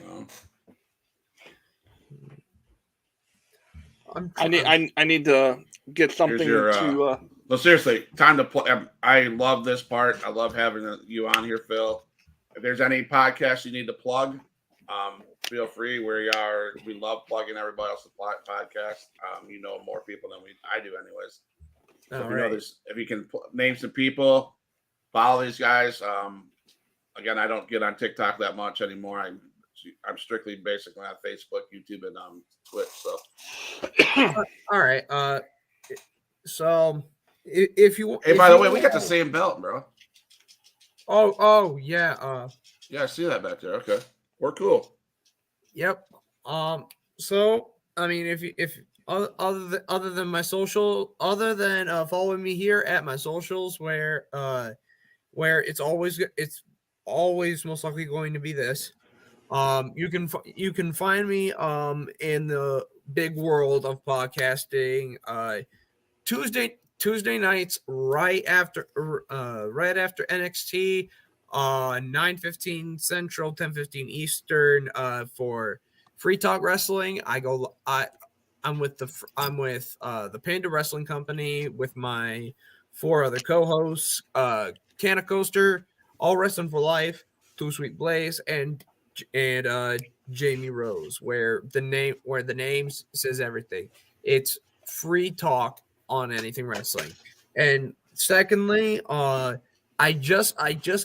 I need to get something to. No, seriously, time to play. I love this part. I love having you on here, Phil. If there's any podcasts you need to plug, feel free. We love plugging everybody else's podcast. You know more people than I do, anyways. So if you can name some people, follow these guys. Again, I don't get on TikTok that much anymore. I'm strictly basically on Facebook, YouTube, and Twitch. So, all right. So if you, hey, by the way, we got the same belt, bro. Oh yeah. Yeah, I see that back there. Okay, we're cool. Yep. So I mean, if other than my social, other than following me here at my socials, where it's always most likely going to be this. You can find me in the big world of podcasting. Tuesday nights right after NXT, 9:15 Central, 10:15 Eastern, for Free Talk Wrestling. I'm with the Panda Wrestling Company with my 4 other co-hosts, Canna Coaster, All Wrestling for Life, Too Sweet Blaze, and Jamie Rose, where the name says everything. It's free talk on anything wrestling. And secondly, I just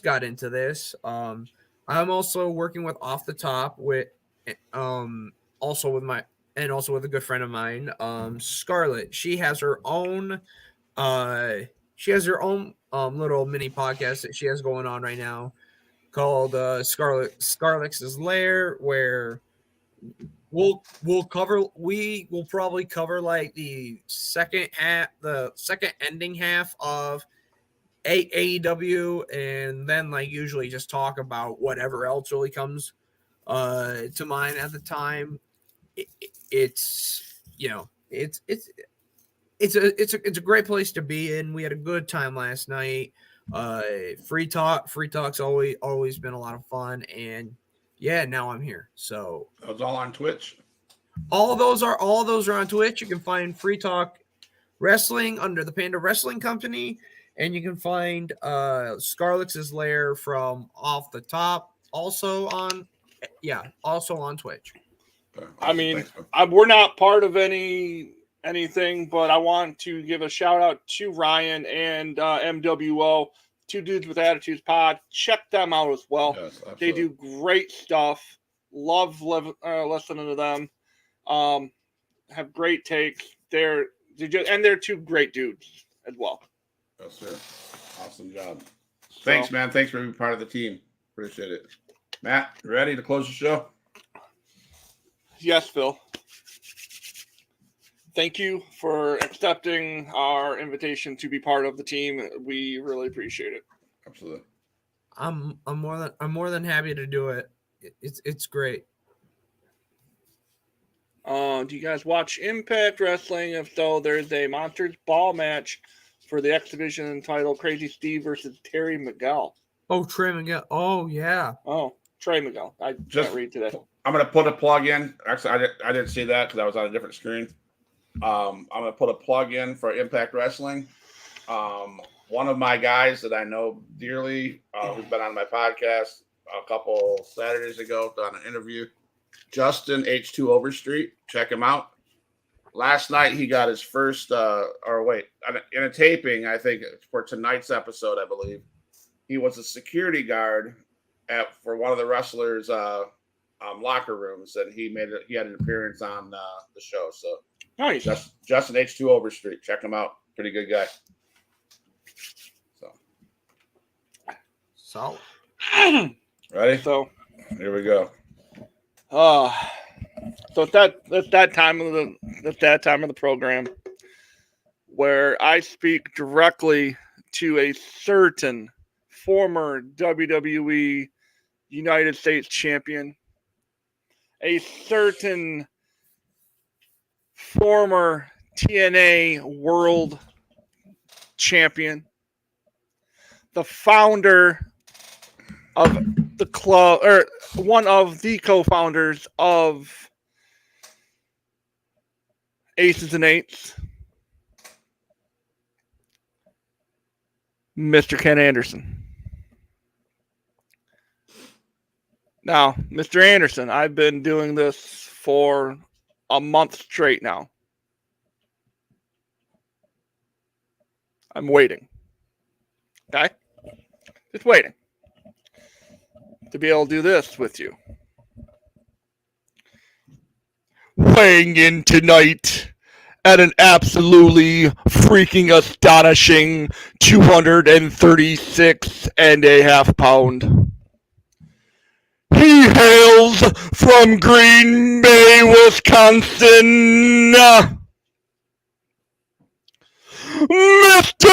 got into this. I'm also working with Off the Top with also with a good friend of mine, Scarlett. She has her own little mini podcast that she has going on right now called Scarlett's Lair, where we will probably cover like the second ending half of AEW, and then like usually just talk about whatever else really comes to mind at the time. It's a great place to be in. We had a good time last night. Free talk's always been a lot of fun, and yeah, now I'm here. So that was all on Twitch. All of those are on Twitch. You can find Free Talk Wrestling under the Panda Wrestling Company, and you can find Scarlett's Lair from Off the Top Also on Twitch. Awesome. I mean, we're not part of anything, but I want to give a shout out to Ryan and MWO, Two Dudes with Attitudes Pod. Check them out as well. Yes, they do great stuff. Love listening to them. Have great takes. They're two great dudes as well. Yes, sir. Awesome job. Thanks, man. Thanks for being part of the team. Appreciate it. Matt, ready to close the show? Yes, Phil. Thank you for accepting our invitation to be part of the team. We really appreciate it. Absolutely. I'm more than happy to do it. It's great. Do you guys watch Impact Wrestling? If so, there's a Monsters Ball match for the X Division title: Crazy Steve versus Terry Miguel. Oh, Trey Miguel. Oh, yeah. Oh, Trey Miguel. I can't read today. I'm going to put a plug in. Actually, I didn't see that because I was on a different screen. I'm going to put a plug in for Impact Wrestling. One of my guys that I know dearly, who's been on my podcast a couple Saturdays ago, done an interview, Justin H2 Overstreet. Check him out. Last night he got his first, in a taping, I think for tonight's episode, I believe, he was a security guard for one of the wrestlers' locker rooms, and he had an appearance on the show. So nice. Justin H2 Overstreet. Check him out. Pretty good guy. So ready? So here we go. So it's that time of the program where I speak directly to a certain former WWE United States champion, a certain former TNA World Champion, the founder of the club, or one of the co-founders of Aces and Eights, Mr. Ken Anderson. Now, Mr. Anderson, I've been doing this for a month straight now. I'm waiting. Okay? Just waiting to be able to do this with you. Weighing in tonight at an absolutely freaking astonishing 236.5 pounds. He hails from Green Bay, Wisconsin, Mr.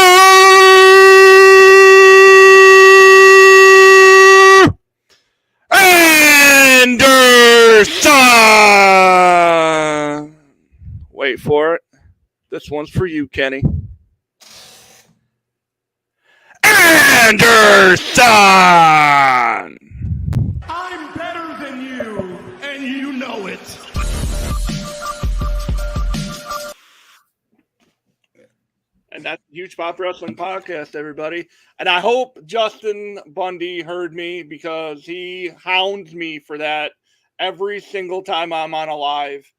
Anderson! Wait for it. This one's for you, Kenny. Anderson! I'm better than you, and you know it. And that's the Huge Pop Wrestling Podcast, everybody. And I hope Justin Bundy heard me, because he hounds me for that every single time I'm on a live.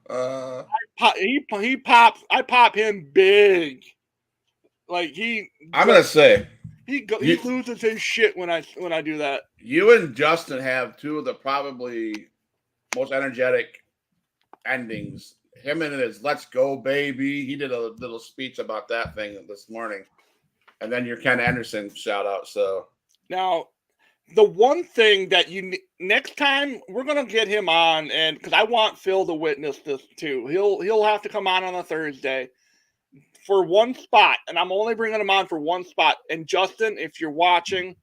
I pop him big. Like I'm gonna say he loses his shit when I do that. You and Justin have two of the probably most energetic endings. Him and his "Let's Go, Baby." He did a little speech about that thing this morning, and then your Ken Anderson shout out. So now, the one thing that next time we're gonna get him on, and because I want Phil to witness this too. He'll have to come on a Thursday for one spot, and I'm only bringing him on for one spot. And Justin, if you're watching,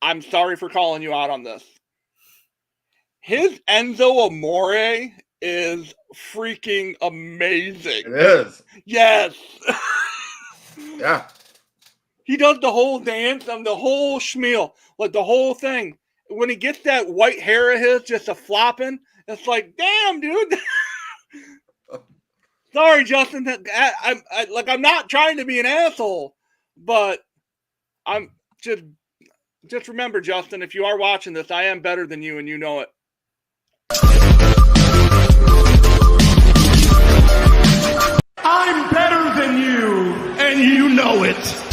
I'm sorry for calling you out on this. His Enzo Amore is freaking amazing. It is. Yes. Yeah. He does the whole dance and the whole schmeal, like the whole thing. When he gets that white hair of his just a flopping, it's like, damn, dude. Sorry, Justin. I'm not trying to be an asshole, but I'm just just remember, Justin, if you are watching this, I am better than you, and you know it. I'm better than you, and you know it.